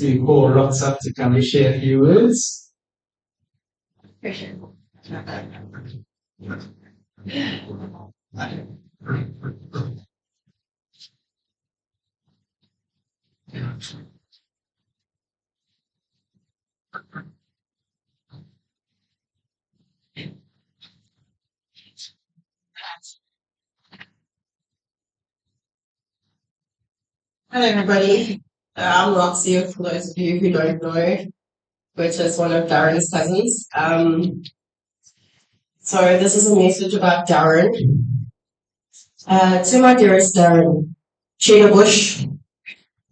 to call Rox up to come and share a few words. Hello, everybody. I'm Roxy, for those of you who don't know, which is one of Darren's cousins. So this is a message about Darren. To my dearest Darren, Cheetah Bush,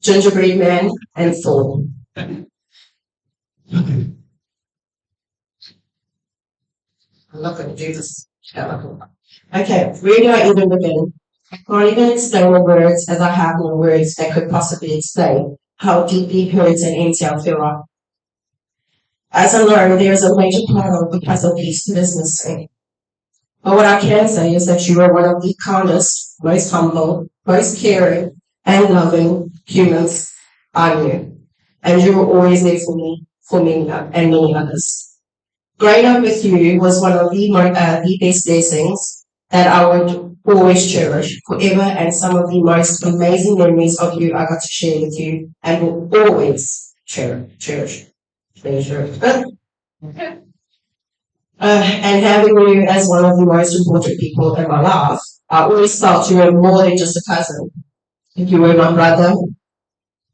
Gingerbread Man, and Thor. I'm not going to do this. Okay, where do I even begin? I can't even explain the words as I have no words that could possibly explain how deeply hurt and empty I feel. As I know, there is a major part of the puzzle piece to this missing. But what I can say is that you are one of the kindest, most humble, most caring, and loving humans I knew. And you were always there for me, and many others. Growing up with you was one of the best blessings that I would always cherish forever, and some of the most amazing memories of you I got to share with you and will always cherish. And having you as one of the most important people in my life, I always felt you were more than just a cousin. You were my brother,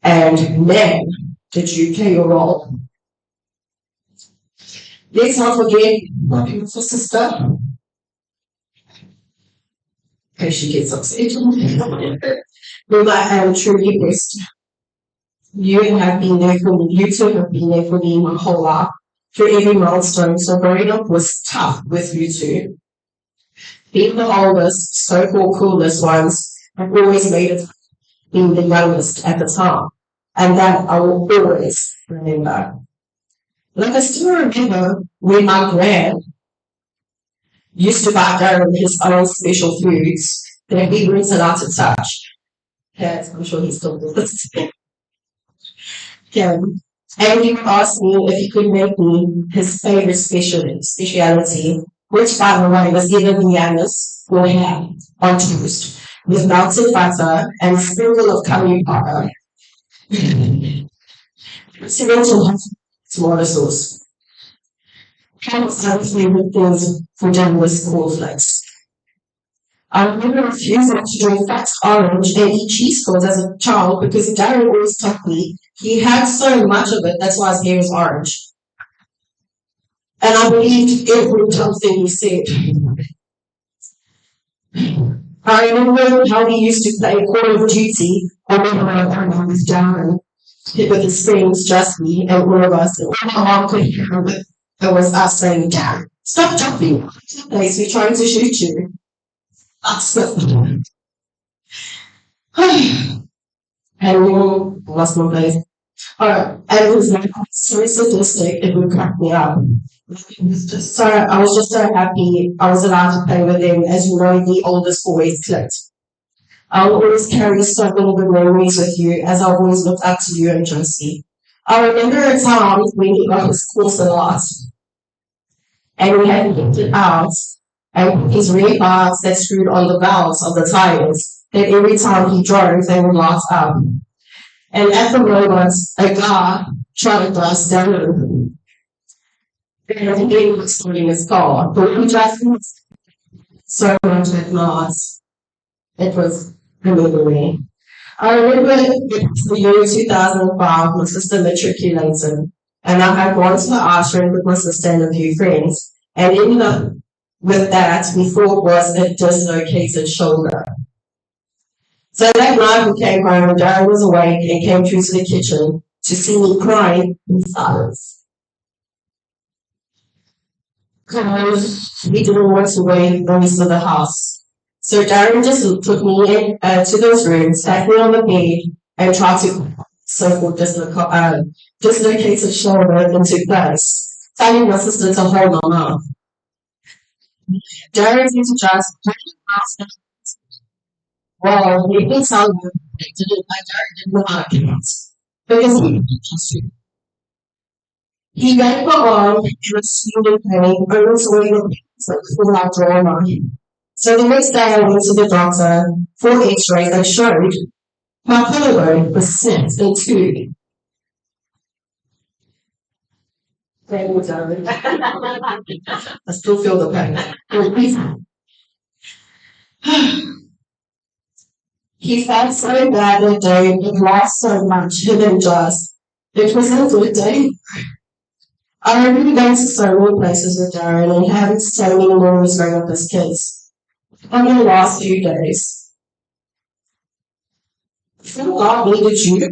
and man, did you play your role. Let's not forget my beautiful sister. Because she gets upset. But I am truly blessed. You have been there for me. You two have been there for me my whole life. For every milestone. So growing up was tough with you two. Being the oldest, so-called coolest ones, have always made it being the youngest at the time. And that I will always remember. Like I still remember when my gran used to buy Darren his own special foods that he weren't allowed to touch. Yes, I'm sure he still does. Yeah. And he asked me if he could make me his favorite speciality, which by the way was either bananas or ham on toast with melted butter and a sprinkle of curry powder. Tomato tomato sauce. Kind of other favorite things for Darren was cornflakes. I remember refusing to drink fast orange and eat cheese curds as a child because Darren always told me he had so much of it, that's why his hair was orange. And I believed every dumb thing he said. I remember how we used to play Call of Duty on the with Darren with his friends, just me and all of us. And all my mom could hear it. It was us saying, Darren, stop jumping. Place, we're trying to shoot you. And we all lost my place. And it was like so sadistic, it would crack me up. I was just so happy I was allowed to play with them. As you know, the oldest boys clicked. I'll always carry so many good memories with you, as I've always looked up to you and Josie. I remember a time when he got his course a lot, and we had picked it out, and his red bars that screwed on the valves of the tires, that every time he drove, they would light up. And at the moment, a guy tried to blast down. And he was starting his car, but we just so much at Mars. It was amazing. I remember the year 2005, my sister matriculated, and I had gone to the ashram with my sister and a few friends, and ended up with that we thought was a dislocated shoulder. So that night we came home, Darren was awake and came through to the kitchen to see me crying in silence. Because we didn't want to wait the rest of the house. So Darren just took me to those rooms, sat me on the bed, and tried to so-called dislocated shoulder into place, telling my sister to hold my mouth. Darren seemed to just well, let me tell you, I didn't know how to count. because he gave her arm and assumed in pain, only to wake up without drama. So the next day I went to the doctor for x-rays that showed my collarbone was snipped in two. I still feel the pain. He felt so bad that day, he laughed so much, him and just. It was a good day. I remember going to so many places with Darren and having so many memories growing up as kids. On the last few days, from God needed you,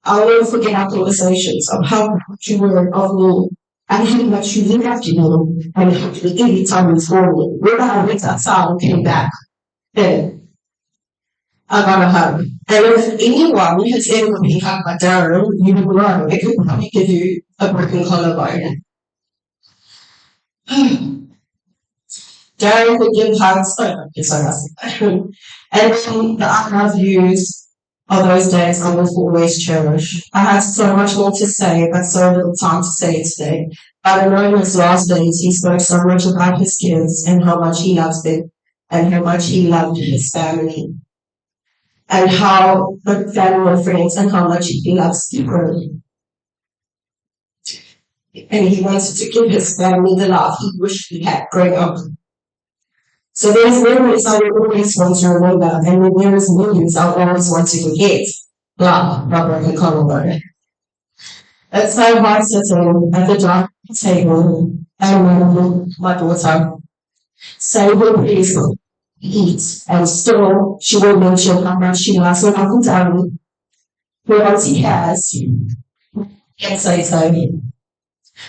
I'll never forget our conversations of how much you were of me and how much you loved me and how you every time you saw me. When I went outside and came back, then I got a hug. And if anyone has ever been hugged by Darren, you will know it could probably give you a broken collarbone. Darren could give hugs, yes, I must. And then the I love yous of those days I will always cherish. I had so much more to say, but so little time to say it today. But I know in his last days he spoke so much about his kids and how much he loves them and how much he loved his family and how the family and friends and how much he loves people. And he wanted to give his family the love he wished he had growing up. So there's memories I will always want to remember, and then there's moments I'll always want to forget. Like my broken collarbone. It's so hard sitting at the dining table and my daughter say her prayers, eat, and still she will mention how much she loves her Uncle Darren, who else he has, and say so.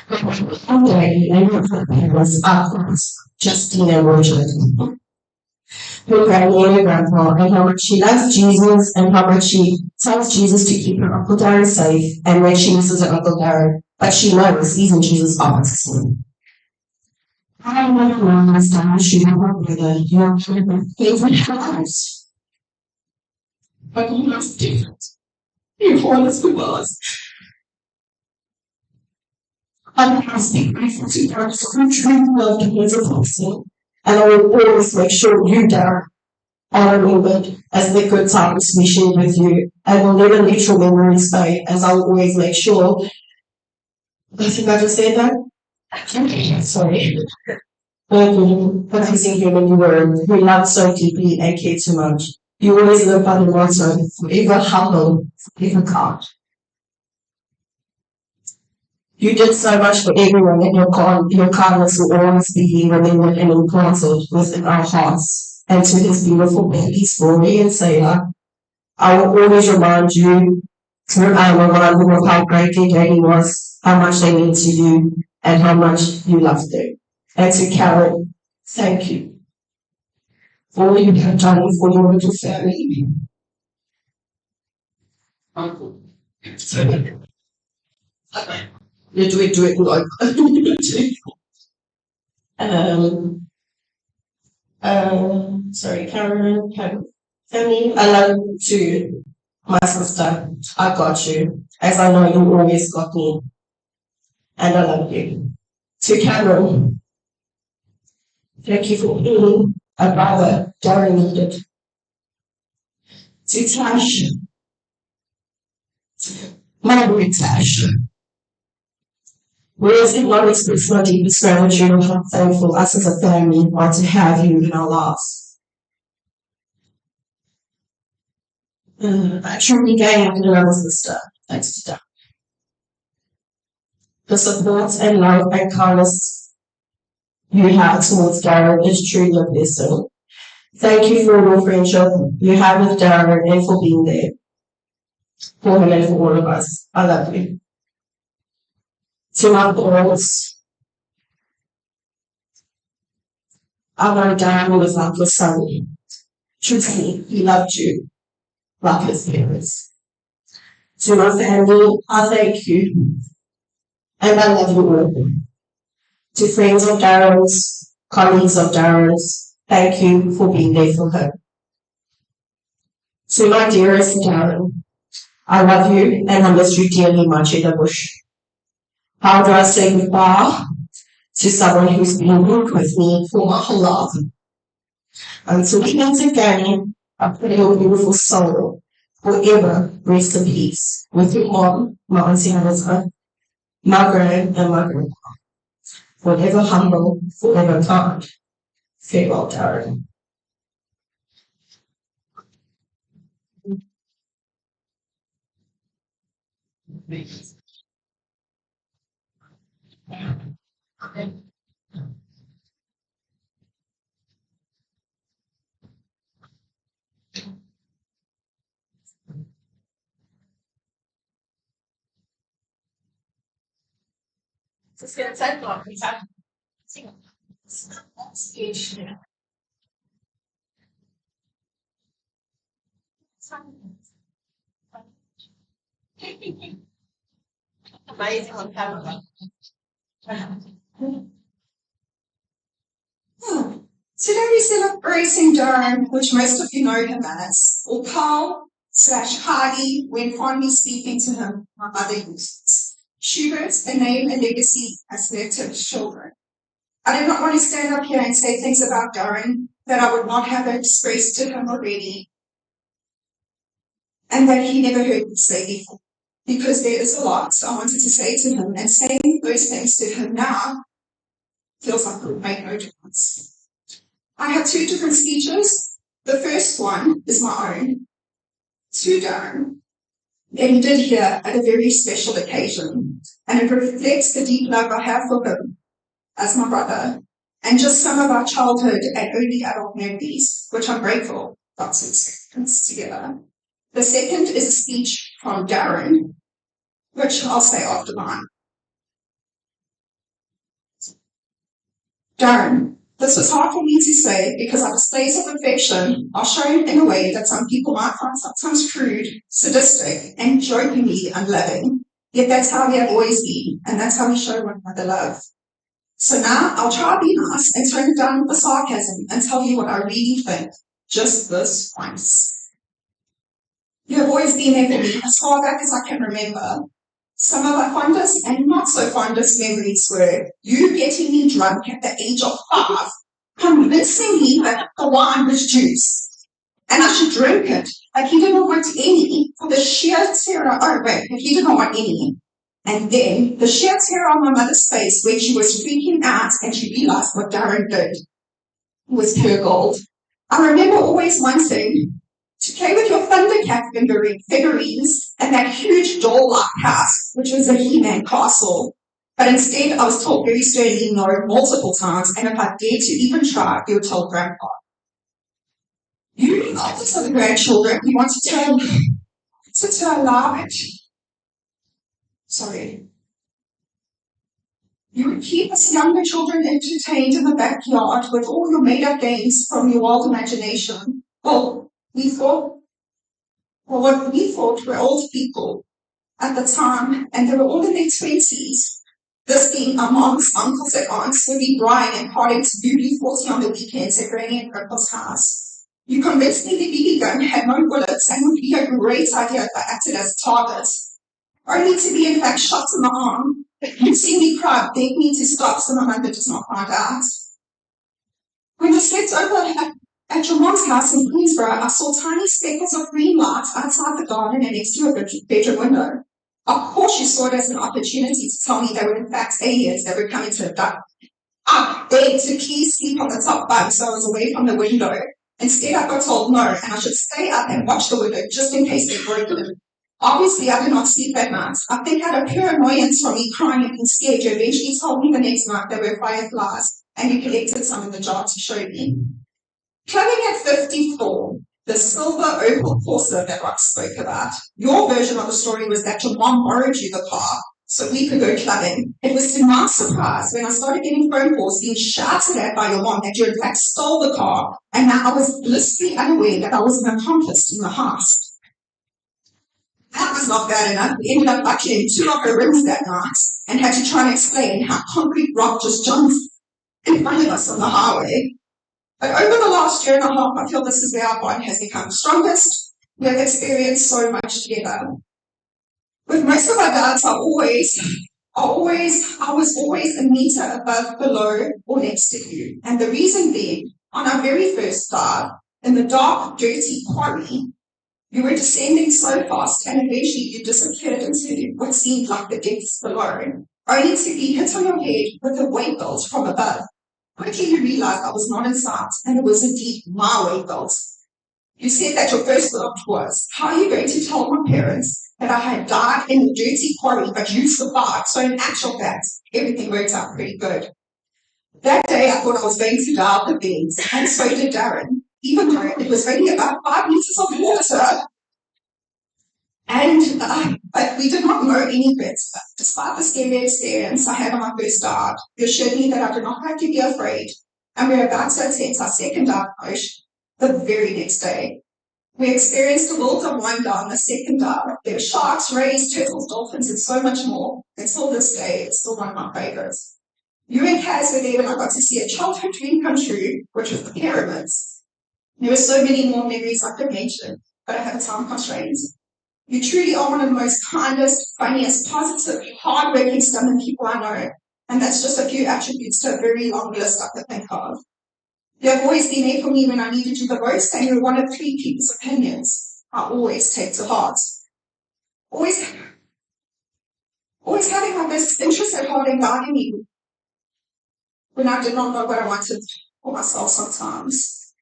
But one day, and her parents are Justine and Roger, her granny and her grandpa, and how much she loves Jesus, and how much she tells Jesus to keep her Uncle Darren safe, and when she misses her Uncle Darren, but she knows he's in Jesus' arms. I remember last time I shoot her brother, your favorite house. But you was different. You honest with us. I'm asking grateful to God for who truly loved me as a person, and I will always make sure you, Darren, are remembered as the good times we shared with you, and will never let your memories fade, as I will always make sure. I think I just said that. Okay, sorry. Amazing human you were, who loved so deeply and cared so much. You always lived by the motto, forever humble, forever kind. You did so much for everyone, and your kindness will always be remembered and implanted within our hearts. And to his beautiful babies, Rory and Sailor, I will always remind you, remind them of how great their daddy was, how much they mean to you, and how much you loved them. And to Karen, thank you for all you have done for your little family. You do it like sorry, Karen, family. I love you too, my sister. I got you, as I know you always got me, and I love you. To Cameron, thank you for being a brother Darren needed. To Tash, my boy Tash. Whereas it not express my deepest gratitude of how thankful us as a family are to have you in our lives. I truly gained another sister, thanks to Darren. The support and love and kindness you have towards Darren is truly a blessing. Thank you for your friendship you have with Darren and for being there for him and for all of us. I love you. To my parents, I know Darren was like your son. Truthfully, he loved you like his parents. To my family, I thank you and I love you all. To friends of Darren's, colleagues of Darren's, thank you for being there for her. To my dearest Darren, I love you and I miss you dearly much in the bush. How do I say goodbye to someone who's been with me for my whole life? Until we meet again, I pray your beautiful soul forever rest in peace with your mom, my auntie Elizabeth, my grand and my grandpa. Forever humble, forever kind. Farewell, Darren. Amazing on camera. Today we're celebrating Darren, which most of you know him as, or Carl/Hardy, when fondly speaking to him, my mother uses. Shoobert, a name and legacy has left to his children. I did not want to stand up here and say things about Darren that I would not have expressed to him already, and that he never heard me say before, because there is a lot I wanted to say to him, and saying those things to him now feels like it would make no difference. I have two different speeches. The first one is my own to Darren, and he did here at a very special occasion, and it reflects the deep love I have for him as my brother, and just some of our childhood and early adult memories, which I'm grateful got to experience together. The second is a speech from Darren, which I'll say after mine. Darren, this was hard for me to say because our displays of affection are shown in a way that some people might find sometimes crude, sadistic, and jokingly unloving. Yet that's how we have always been, and that's how we show one another love. So now I'll try to be nice and tone down the sarcasm and tell you what I really think, just this once. You have always been there for me as far back as I can remember. Some of my fondest and not so fondest memories were you getting me drunk at the age of 5, convincing me that the wine was juice, and I should drink it, but he didn't want any for the sheer terror. Oh wait, he did not want any. And then the sheer terror on my mother's face when she was freaking out and she realized what Darren did was pure gold. I remember always wanting to play with your Thundercat figurines and that huge doll-like house, which was a He-Man castle. But instead, I was told very sternly no multiple times, and if I dared to even try, you would tell Grandpa. You, oldest of the grandchildren, you wanted to allow it. Sorry. You would keep us younger children entertained in the backyard with all your made-up games from your wild imagination. What we thought were old people at the time, and they were all in their 20s. This being our moms, uncles, and aunts would be Brian and partying to UB40 on the weekends at Granny and Grandpa's house. You convinced me the BB gun had no bullets and would be a great idea if I acted as a target, only to be in fact shot in the arm. You see me cry, beg me to stop so my mother does not find out. When I slept over at your mom's house in Queensborough, I saw tiny speckles of green light outside the garden and next to a bedroom window. Of course, you saw it as an opportunity to tell me they were in fact aliens that were coming to abduct. I begged to please sleep on the top bunk so I was away from the window. Instead, I got told no, and I should stay up and watch the window just in case they broke it. Obviously, I did not sleep that night. I think out of pure annoyance from me crying and being scared, you eventually told me the next night there were fireflies, and you collected some in the jar to show me. Clubbing at 54, the silver Opel Corsa that Rock spoke about. Your version of the story was that your mom borrowed you the car so we could go clubbing. It was to my surprise when I started getting phone calls being shouted at by your mom that you in fact stole the car, and now I was blissfully unaware that I was an accomplice in the heist. That was not bad enough. We ended up bucking 2 of her rims that night and had to try and explain how concrete rock just jumped in front of us on the highway. But over the last year and a half, I feel this is where our bond has become strongest. We have experienced so much together. With most of our dads, I was always a meter above, below, or next to you. And the reason being, on our very first dad, in the dark, dirty quarry, you were descending so fast and eventually you disappeared into what seemed like the depths below, only to be hit on your head with a weight belt from above. Quickly you realized I was not in sight and it was indeed my weight belt. You said that your first thought was, how are you going to tell my parents that I had died in the dirty quarry but you survived? So in actual fact, everything worked out pretty good. That day I thought I was going to die out the beds, and so did Darren, even though it was only about 5 liters of water. But we did not know any better. Despite the scary experience I had on my first dive, it assured me that I did not have to be afraid, and we were about to attempt our second dive push the very next day. We experienced a world of wonder on the second dive. There were sharks, rays, turtles, dolphins, and so much more. Until this day, it's still one of my favorites. You and Kaz were there when I got to see a childhood dream come true, which was the pyramids. There were so many more memories I could mention, but I have a time constraint. You truly are one of the most kindest, funniest, positive, hardworking, stubborn people I know, and that's just a few attributes to a very long list I could think of. You have always been there for me when I needed you the most, and you're one of 3 people's opinions I always take to heart. Always having my best interest at heart and guiding me when I did not know what I wanted for myself sometimes.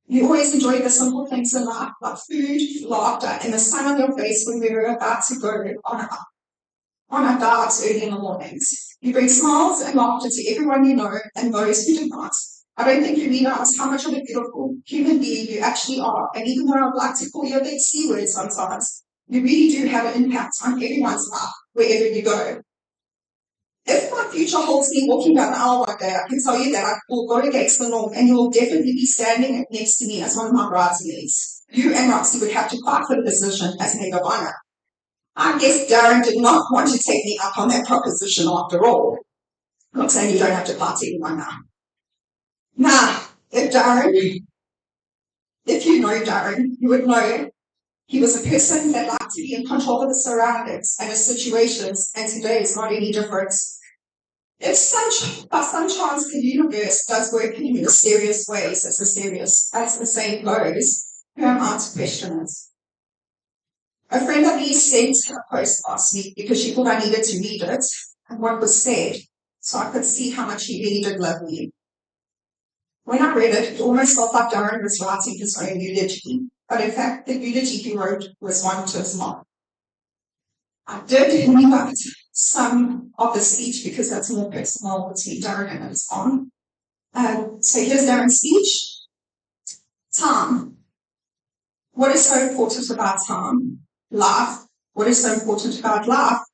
You always enjoyed the simple things in life, like food, laughter, and the sun on your face when we were about to go on our dives early in the mornings. You bring smiles and laughter to everyone you know and those who do not. I don't think you realize how much of a beautiful human being you actually are, and even though I would like to call you a big C word sometimes, you really do have an impact on everyone's life, wherever you go. If my future holds me walking down the aisle one day, I can tell you that I will go against the norm and you will definitely be standing next to me as one of my bridesmaids. You and Roxy would have to fight for the position as maid of honor. I guess Darren did not want to take me up on that proposition after all. I'm not saying you don't have to fight anyone now. Nah, if you know Darren, you would know he was a person that liked to be in control of his surroundings and his situations, and today is not any different. If by some chance the universe does work in mysterious ways, as the saying goes, who am I to question it? A friend of mine sent a post last week because she thought I needed to read it and what was said, so I could see how much he really did love me. When I read it, it almost felt like Darren was writing his own eulogy, but in fact the eulogy he wrote was one to his mom. I did rewrite some of the speech because that's more personal between Darren and his mom. So here's Darren's speech. Time. What is so important about time? Life. What is so important about life?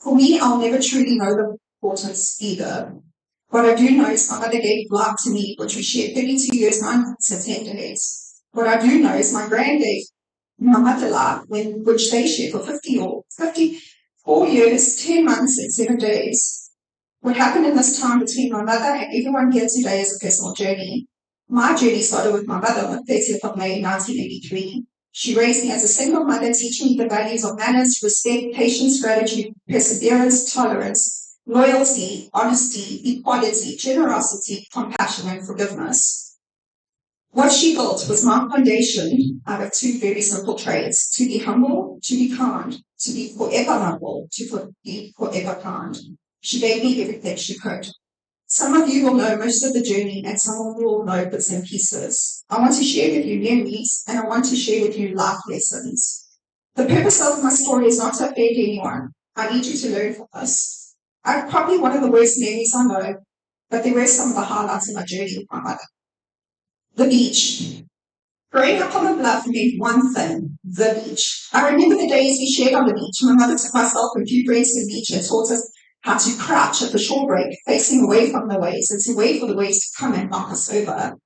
For me, I'll never truly know the importance either. What I do know is my mother gave life to me, which we shared 32 years, 9 months, and 10 days. What I do know is my grand gave my mother life, which they shared for 54 years, 10 months, and 7 days. What happened in this time between my mother and everyone here today is a personal journey. My journey started with my mother on the 30th of May 1983. She raised me as a single mother, teaching me the values of manners, respect, patience, gratitude, perseverance, tolerance, loyalty, honesty, equality, generosity, compassion, and forgiveness. What she built was my foundation out of 2 very simple traits: to be humble, to be kind, to be forever humble, to be forever kind. She gave me everything she could. Some of you will know most of the journey, and some of you will know bits and pieces. I want to share with you memories, and I want to share with you life lessons. The purpose of my story is not to offend anyone. I need you to learn from this. I have probably one of the worst memories I know, but there were some of the highlights of my journey with my mother. The beach. Growing up on the bluff meant one thing: the beach. I remember the days we shared on the beach. My mother took myself and a few friends to the beach and taught us how to crouch at the shore break, facing away from the waves, and to wait for the waves to come and knock us over.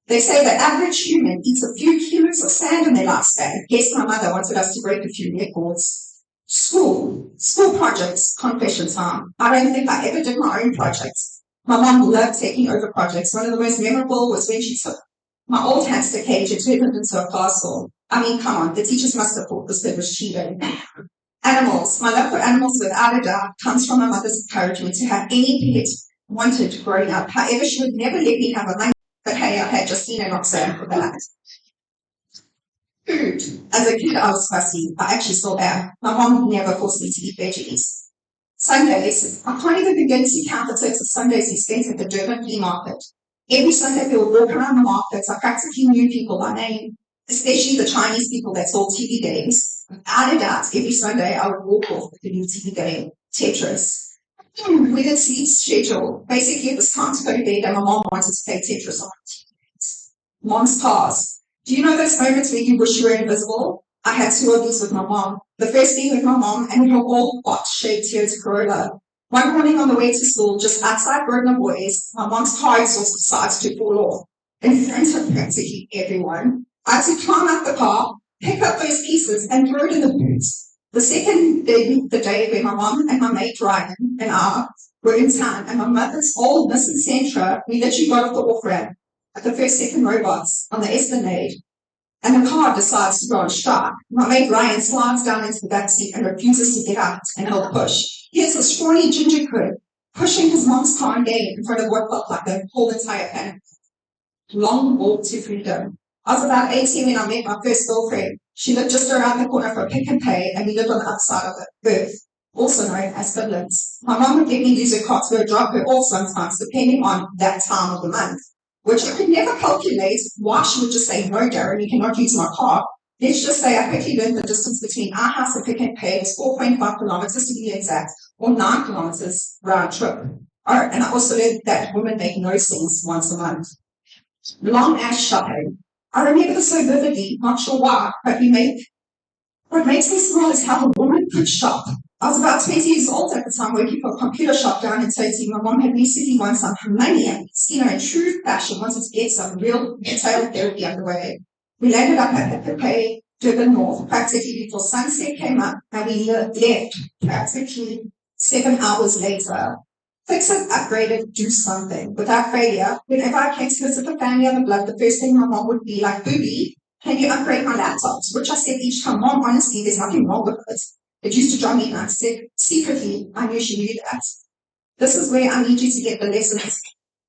They say the average human eats a few kilos of sand in their lifespan. Guess my mother wanted us to break a few records. School projects, confession time. I don't think I ever did my own projects. My mom loved taking over projects. One of the most memorable was when she took my old hamster cage and turned it into a castle. I mean, come on, the teachers must have thought this bit was cheating. Animals. My love for animals, without a doubt, comes from my mother's encouragement to have any pet wanted growing up. However, she would never let me have a monkey. But hey, I had Justina not saying for that. Food. As a kid, I was fussy. I actually still am. My mom never forced me to eat veggies. Sundays. I can't even begin to count the total Sundays we spent at the Durban flea market. Every Sunday we would walk around the markets. I practically knew people by name, especially the Chinese people that sold TV games. Without a doubt, every Sunday I would walk off with a new TV game, Tetris. With a sleep schedule, basically it was time to go to bed and my mom wanted to play Tetris on Mom's cars. Do you know those moments where you wish you were invisible? I had two of these with my mom. The first being with my mom and her old box-shaped Toyota Corolla. One morning on the way to school, just outside Bergner Boys, my mom's car exhaust decides to fall off in front of practically everyone. I had to climb out the car, pick up those pieces, and throw it in the boots. The second day, the day when my mom and my mate Ryan and I were in town, and my mother's old Nissan Sentra, we literally got off the off-ramp at the first second robots on the Esplanade, and the car decides to go on strike. My mate Ryan slides down into the back seat and refuses to get out and help push. Here's a scrawny ginger kid pushing his mom's car again in front of what felt like the whole entire planet. Long walk to freedom. I was about 18 when I met my first girlfriend. She lived just around the corner for Pick and Pay, and we lived on the other side of the earth, also known as siblings. My mom would let me use her car to go drop her off sometimes, depending on that time of the month, which I could never calculate why she would just say, no, Darren, you cannot use my car. Let's just say I quickly learned the distance between our house and Pick and Pay is 4.5 kilometers to be exact, or 9 kilometers round trip. And I also learned that women make nose things once a month. Long ass shopping. I remember this so vividly, not sure why, but what makes me smile is how a woman could shop. I was about 20 years old at the time working for a computer shop down in Toti. My mom had recently won some money and, in true fashion, wanted to get some real retail therapy underway. We landed up at the Pay, Durban North, practically before sunset came up, and we left practically 7 hours later. Fix it, upgrade it, do something. Without failure, whenever I came to visit the family on the blood, the first thing my mom would be like, Booby, can you upgrade my laptops? Which I said each time, Mom, honestly, there's nothing wrong with it. It used to drive me nuts. Secretly, I knew she knew that. This is where I need you to get the lessons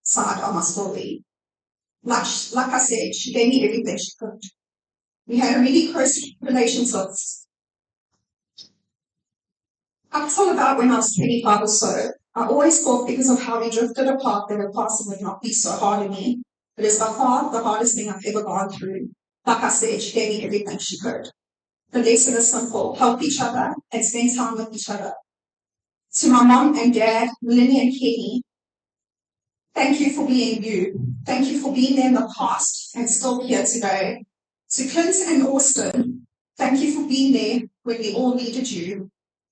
side of my story. Like I said, she gave me everything she could. We had a really close relationship. Up till about when I was 25 or so, I always thought because of how we drifted apart that a passing would not be so hard on me. It is by far the hardest thing I've ever gone through. Like I said, she gave me everything she could. The lesson is simple: help each other and spend time with each other. To my mom and dad, Melanie and Kenny, thank you for being you. Thank you for being there in the past and still here today. To Clint and Austin, thank you for being there when we all needed you.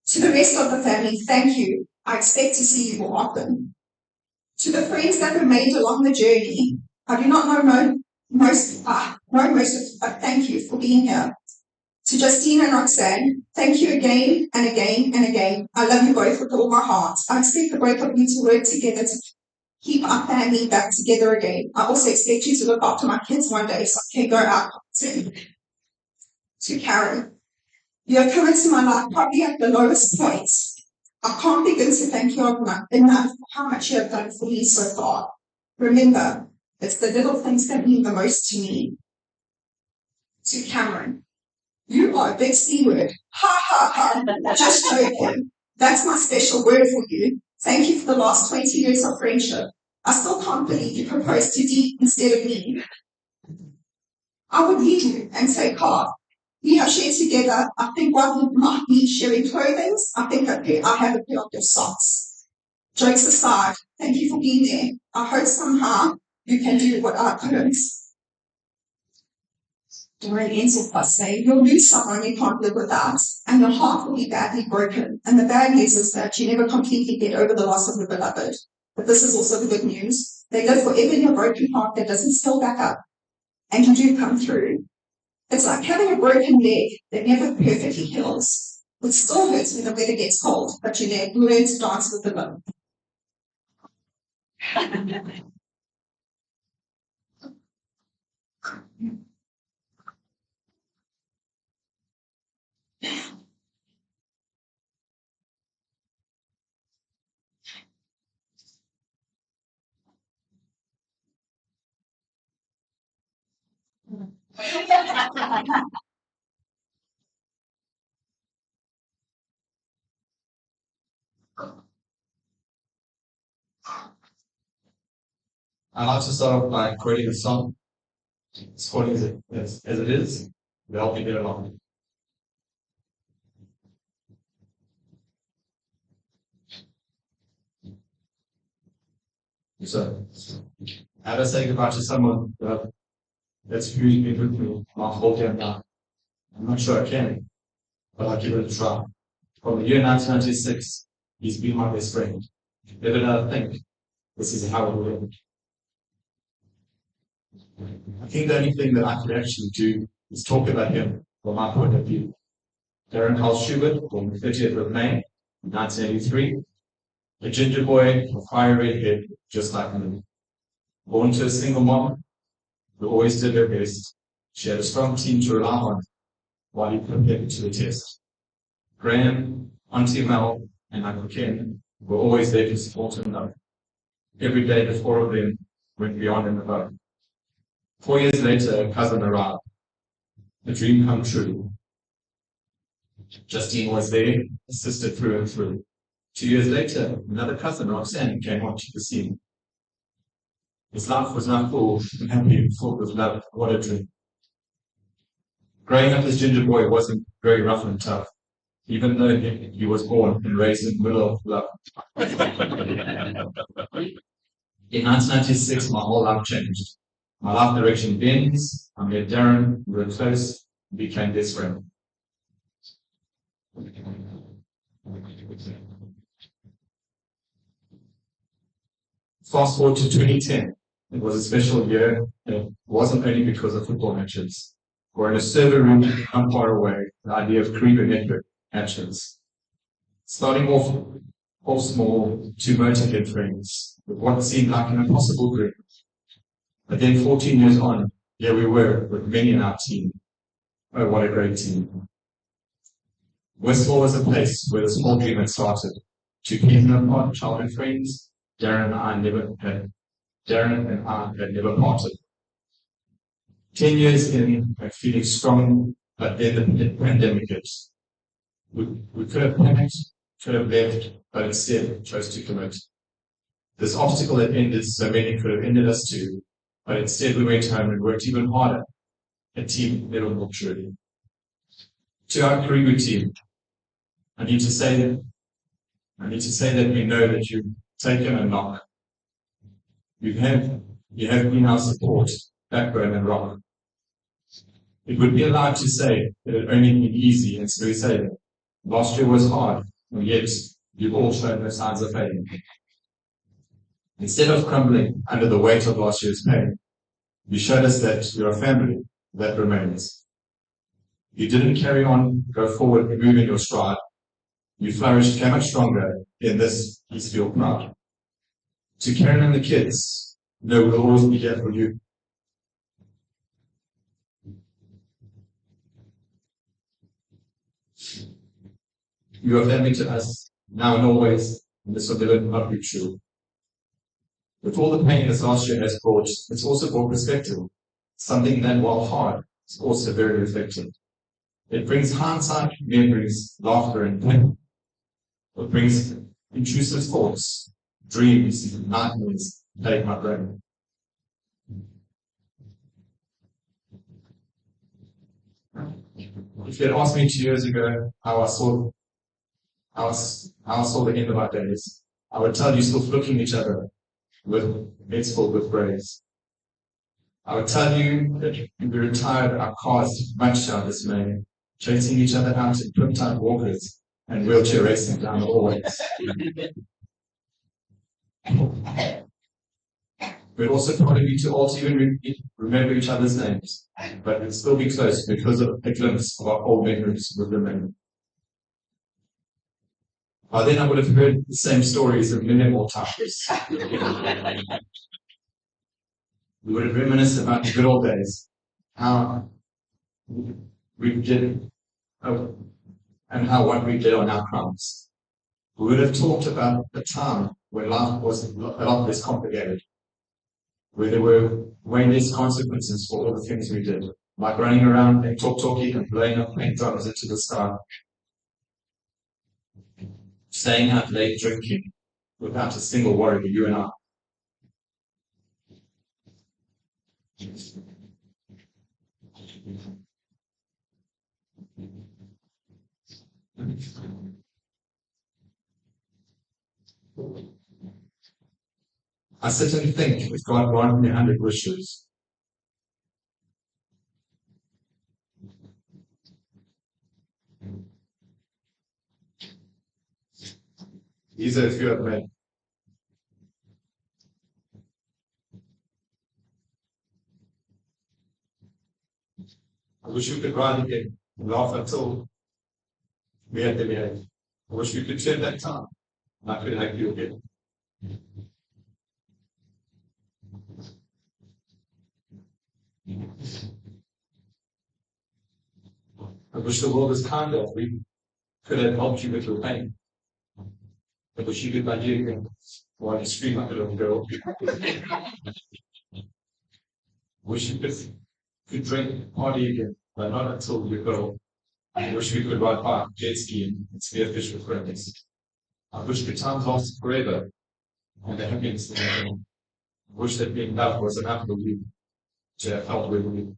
To the rest of the family, thank you. I expect to see you more often. To the friends that remained along the journey, I do not know most of you, but thank you for being here. To Justine and Roxanne, thank you again and again and again. I love you both with all my heart. I expect the both of you to work together to keep our family back together again. I also expect you to look after my kids one day so I can go out soon. To Karen, you have come into my life probably at the lowest points. I can't begin to thank you enough for how much you have done for me so far. Remember, it's the little things that mean the most to me. To Cameron, you are a big C word. Ha ha ha. Just joking. That's my special word for you. Thank you for the last 20 years of friendship. I still can't believe you proposed to Dee instead of me. I would leave you and take heart. We have shared together, I think while we might be sharing clothing, I think I have a pair of your socks. Jokes aside, thank you for being there. I hope somehow you can do what I couldn't. Darren ends off by saying, you'll lose someone you can't live without, and your heart will be badly broken. And the bad news is that you never completely get over the loss of the beloved. But this is also the good news. They live forever in your broken heart that doesn't still back up. And you do come through. It's like having a broken leg that never perfectly heals. It still hurts when the weather gets cold, but you learn to dance with the wind. I like to start off by quoting a song. It's quoting as it is. To help you get along. So, how to say goodbye to someone that's really been with me my whole damn life? I'm not sure I can, but I'll give it a try. From the year 1996, he's been my best friend. Never did I think this is how it will end. I think the only thing that I could actually do is talk about him from my point of view. Darren Shoobert, born the 30th of May, 1983, a ginger boy with fire red hair, just like me. Born to a single mom who always did her best. She had a strong team to rely on while he prepared to the test. Graham, Auntie Mel, and Uncle Ken were always there to support him though. Every day the four of them went beyond and above. 4 years later, a cousin arrived. A dream come true. Justine was there, assisted through and through. 2 years later, another cousin, Roxanne, came onto the scene. His life was now full and happy, full of love. What a dream. Growing up as ginger boy wasn't very rough and tough, even though he was born and raised in the middle of love. In 1996, my whole life changed. My life direction bends. I met Darren, we were close, became best friends. Fast forward to 2010. It was a special year, and it wasn't only because of football matches. We're in a server room not far away, the idea of career network matches. Starting off small, two motorhead friends, with what seemed like an impossible group. But then 14 years on, here we were, with many in our team. Oh, what a great team. Westlaw was a place where the small dream had started. Two apart childhood friends, Darren and I had never parted. 10 years in, I'm feeling strong, but then the pandemic hit. We could have panicked, could have left, but instead chose to commit. This obstacle that ended so many could have ended us too, but instead we went home and worked even harder. A team never more truly. To our Karibu team, I need to say that we know that you've taken a knock. You have been our support, backbone and rock. It would be a lie to say that it only been easy and smooth sailing. Last year was hard, and yet you've all shown no signs of failing. Instead of crumbling under the weight of last year's pain, you showed us that you're a family that remains. You didn't carry on, go forward, move in your stride. You flourished, came out stronger. In this, please feel proud. To Karen and the kids, know we'll always be here for you. You are family to us, now and always, and this will never not be true. With all the pain this last year has brought, it's also brought perspective. Something that, while hard, is also very reflective. It brings hindsight, memories, laughter, and pain. It brings intrusive thoughts, dreams, nightmares, plague my brain. If you had asked me 2 years ago how I saw the end of our days, I would tell you still flicking each other with heads filled with praise. I would tell you that we retired our cars much to our dismay, chasing each other out in pimp-type walkers and wheelchair racing down the hallways. We'd also probably be too old to even remember each other's names, but we'd still be close because of a glimpse of our old memories would remain. By then I would have heard the same stories a million more times. We would have reminisced about the good old days, how we did and how what we did on our crimes. We would have talked about the time when life was a lot less complicated, where there were way less consequences for all the things we did, like running around and talking and blowing up paintbrushes into the sky, staying out late drinking without a single worry, you and I. I sit and think, if God granted me 100 wishes, these are a few I've made. I wish we could ride again and laugh until we had the end. I wish we could turn that time and I could hug you again. I wish the world was kinder. We could have helped you with your pain. I wish you could hug you again while you scream like a little girl. Wish you could drink party again, but not until you're old. I wish we could ride bike, jet ski, and spearfish with friends. I wish the times lasted forever and the happiness was never. I wish that being loved was enough for you to have felt with you.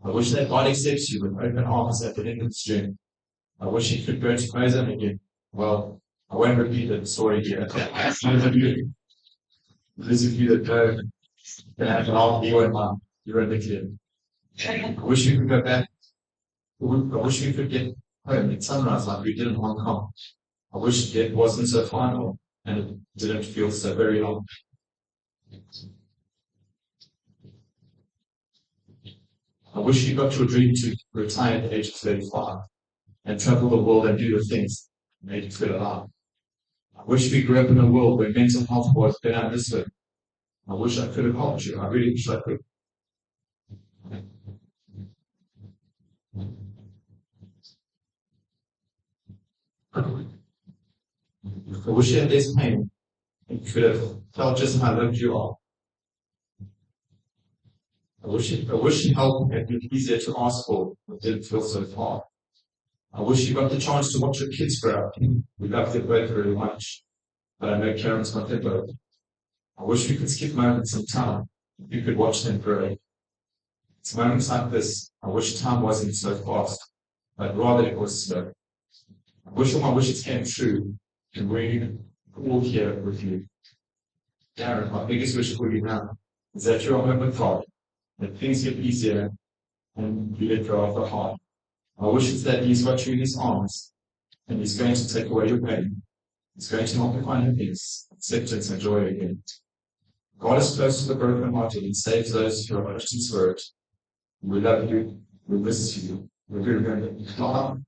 I wish that God accepts you with open arms at the end of this journey. I wish He could go to praise Him again. Well, I won't repeat the story here. Those of you that know can have an old you and mine. You're in the clear. I wish we could go back. I wish we could get home at sunrise like we did in Hong Kong. I wish it wasn't so final and it didn't feel so very long. I wish you got your dream to retire at the age of 35 and travel the world and do the things that made you feel alive. I wish we grew up in a world where mental health was better understood. I wish I could have helped you. I really wish I could. I wish you had less pain and could have felt just how loved you are. I wish help had been easier to ask for, but didn't feel so far. I wish you got the chance to watch your kids grow up. We love them both very much, but I know Karen's not their both. I wish we could skip moments in time. You could watch them grow. It's moments like this. I wish time wasn't so fast, but rather it was slow. I wish all my wishes came true, and we're all here with you. Darren, my biggest wish for you now is that you're home with God, that things get easier, and you let go of the heart. My wish is that He's got you in His arms, and He's going to take away your pain. He's going to help you find happiness, acceptance, and joy again. God is close to the brokenhearted and saves those who are crushed in spirit. We love you. We miss you. We're remember.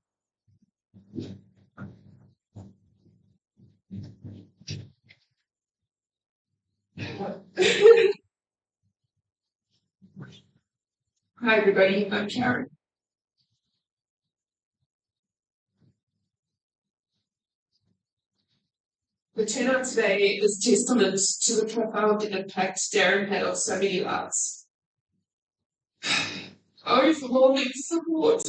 Hi everybody, I'm Karen. The turnout today is testament to the profound impact Darren had on so many lives. Overwhelming support.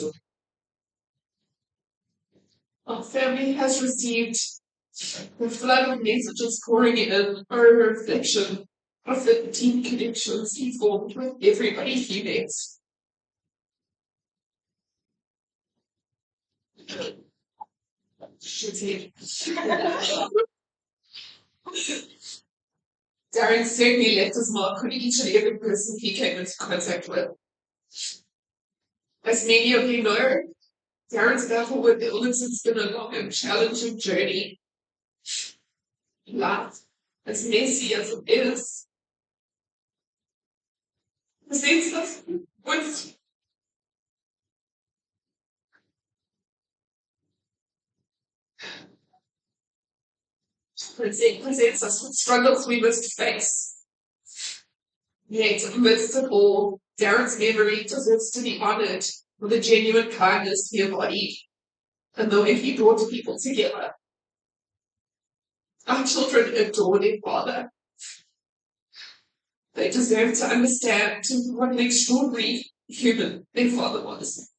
Our family has received the flood of messages pouring in are a reflection of the deep connections he formed with everybody he met. Darren certainly left his mark on each and every person he came into contact with. As many of you know, Darren's battle with illness has been a long and challenging journey. Life, as messy as it is, presents us with presents us with struggles we must face. Yet, amidst it all, Darren's memory deserves to be honoured with the genuine kindness he embodied. and the way he brought people together. Our children adore their father. They deserve to understand what an extraordinary human their father was.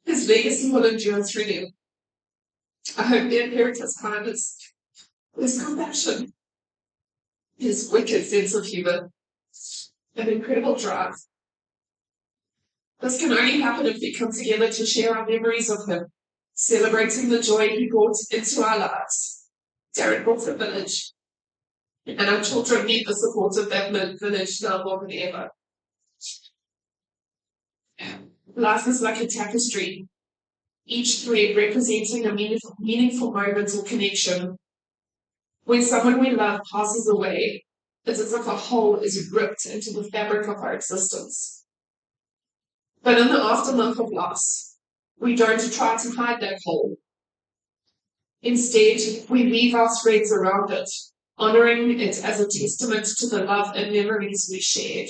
His legacy will endure through them. I hope they inherit his kindness, his compassion, his wicked sense of humor, and incredible drive. This can only happen if we come together to share our memories of him, celebrating the joy he brought into our lives. Darren brought a village, and our children need the support of that village now more than ever. Life is like a tapestry, each thread representing a meaningful moment or connection. When someone we love passes away, it's as if a hole is ripped into the fabric of our existence. But in the aftermath of loss, we don't try to hide that hole. Instead, we weave our threads around it, honoring it as a testament to the love and memories we shared.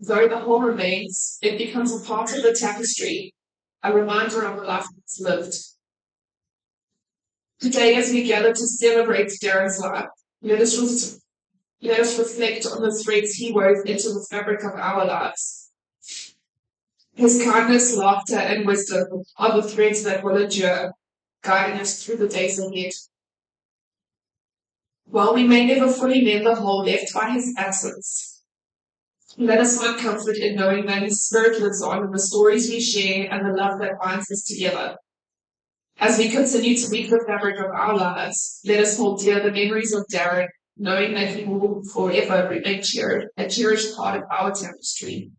Though the hole remains, it becomes a part of the tapestry, a reminder of the life that's lived. Today, as we gather to celebrate Darren's life, let us reflect on the threads he wove into the fabric of our lives. His kindness, laughter, and wisdom are the threads that will endure, guiding us through the days ahead. While we may never fully mend the hole left by his absence, let us find comfort in knowing that his spirit lives on in the stories we share and the love that binds us together. As we continue to weave the fabric of our lives, let us hold dear the memories of Darren, knowing that he will forever remain a cherished part of our tapestry.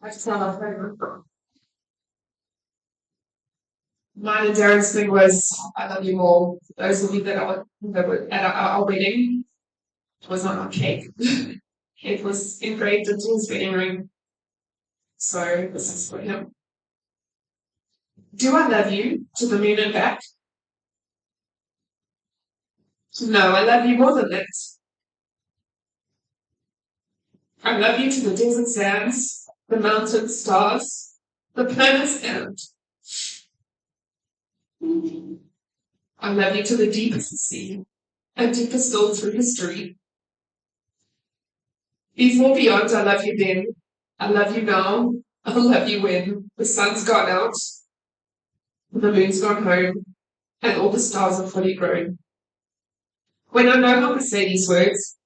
I just have a favorite. Mine and Darren's thing was, I love you all. Those of you that were at our wedding, it was not on cake. It was engraved into his wedding ring. So this is for him. Do I love you to the moon and back? No, I love you more than that. I love you to the desert sands, the mountain stars, the planet's end. I love you to the deepest sea, and deeper still through history. Before beyond, I love you then. I love you now. I'll love you when the sun's gone out, the moon's gone home, and all the stars are fully grown. When I no longer say these words,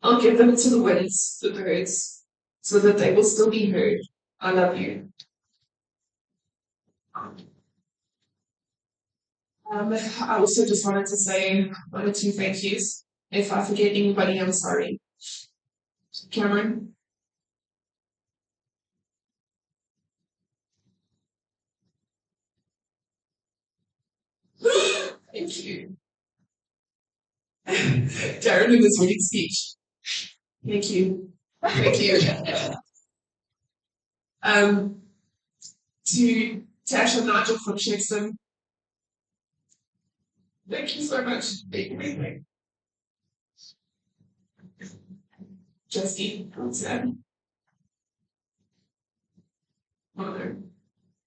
I'll give them to the winds, the birds, so that they will still be heard. I love you. I also just wanted to say one or two thank yous. If I forget anybody, I'm sorry. Cameron? Thank you. Darren in his wedding speech. Thank you. Thank you. To Tash and Nigel from Shepson. Thank you so much. Justine, Sam. Mother.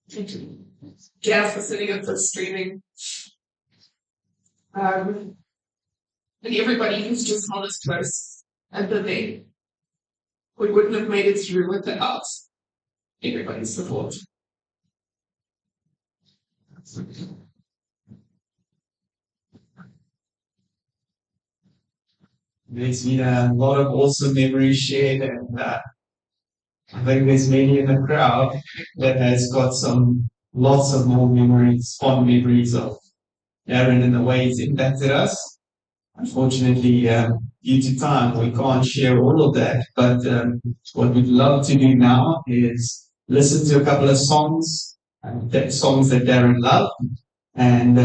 Thank you. Gav for sitting up for streaming. And everybody who's just held us close and believed we wouldn't have made it through without everybody's support. There's been a lot of awesome memories shared, and I think there's many in the crowd that has got lots of more memories, fond memories of Darren and the way he's impacted us. Unfortunately, due to time, we can't share all of that. But what we'd love to do now is listen to a couple of songs that Darren loved, and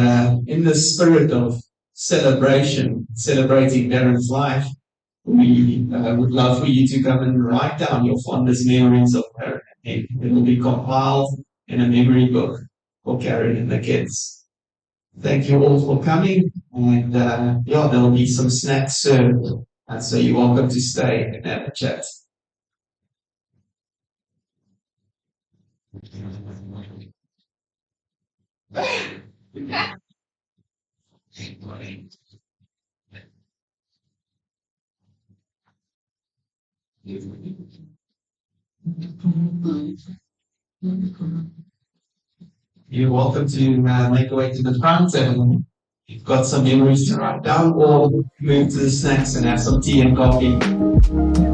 in the spirit of celebrating Darren's life, we would love for you to come and write down your fondest memories of Darren. It will be compiled in a memory book for Karen and the kids. Thank you all for coming, and yeah, there'll be some snacks served, so you're welcome to stay and have a chat. You're welcome to make your way to the front, and you've got some memories to write down, or move to the snacks and have some tea and coffee.